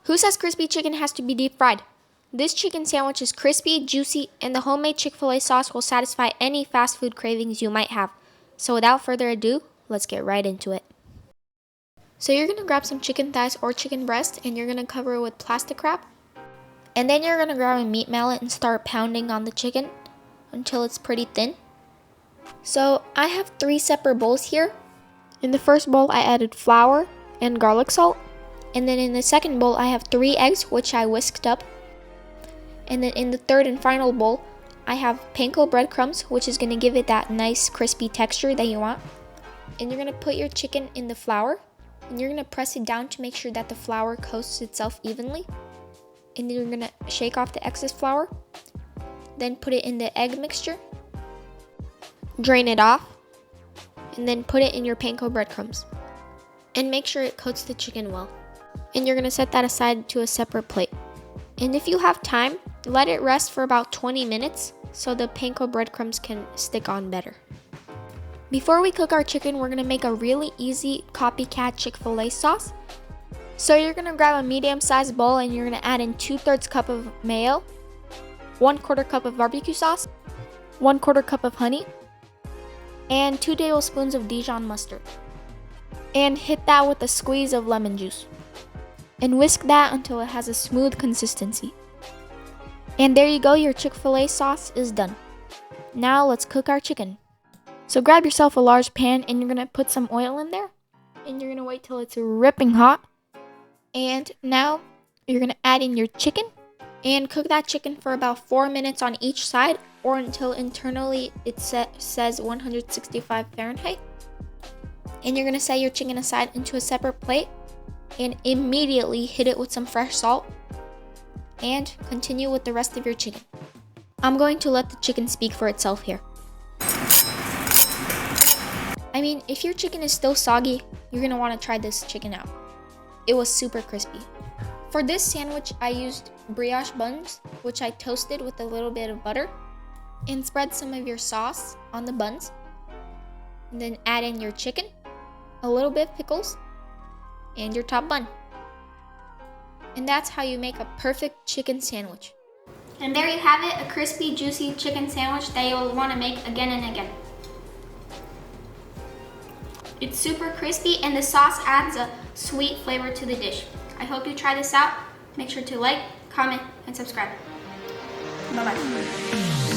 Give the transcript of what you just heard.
Who says crispy chicken has to be deep fried? This chicken sandwich is crispy, juicy, and the homemade Chick-fil-A sauce will satisfy any fast food cravings you might have. So without further ado, let's get right into it. So you're going to grab some chicken thighs or chicken breast and you're going to cover it with plastic wrap. And then you're going to grab a meat mallet and start pounding on the chicken until it's pretty thin. So I have 3 separate bowls here. In the first bowl I added flour and garlic salt. And then in the second bowl I have 3 eggs which I whisked up. And then in the third and final bowl I have panko breadcrumbs, which is going to give it that nice crispy texture that you want. And you're going to put your chicken in the flour. And you're going to press it down to make sure that the flour coats itself evenly. And then you're going to shake off the excess flour. Then put it in the egg mixture. Drain it off. And then put it in your panko breadcrumbs. And make sure it coats the chicken well. And you're going to set that aside to a separate plate. And if you have time, let it rest for about 20 minutes so the panko breadcrumbs can stick on better. Before we cook our chicken, we're going to make a really easy copycat Chick-fil-A sauce. So you're going to grab a medium-sized bowl and you're going to add in 2/3 cup of mayo, 1/4 cup of barbecue sauce, 1/4 cup of honey, and 2 tablespoons of Dijon mustard. And hit that with a squeeze of lemon juice. And whisk that until it has a smooth consistency. And there you go, your Chick-fil-A sauce is done. Now let's cook our chicken. So grab yourself a large pan and you're going to put some oil in there. And you're going to wait till it's ripping hot. And now you're going to add in your chicken. And cook that chicken for about 4 minutes on each side, or until internally it says 165 Fahrenheit. And you're going to set your chicken aside into a separate plate. And immediately hit it with some fresh salt. And continue with the rest of your chicken. I'm going to let the chicken speak for itself here. I mean, if your chicken is still soggy, you're going to want to try this chicken out. It was super crispy. For this sandwich, I used brioche buns, which I toasted with a little bit of butter. And spread some of your sauce on the buns. And then add in your chicken, a little bit of pickles, and your top bun. And that's how you make a perfect chicken sandwich. And there you have it, a crispy, juicy chicken sandwich that you'll want to make again and again. It's super crispy and the sauce adds a sweet flavor to the dish. I hope you try this out. Make sure to like, comment, and subscribe. Bye-bye.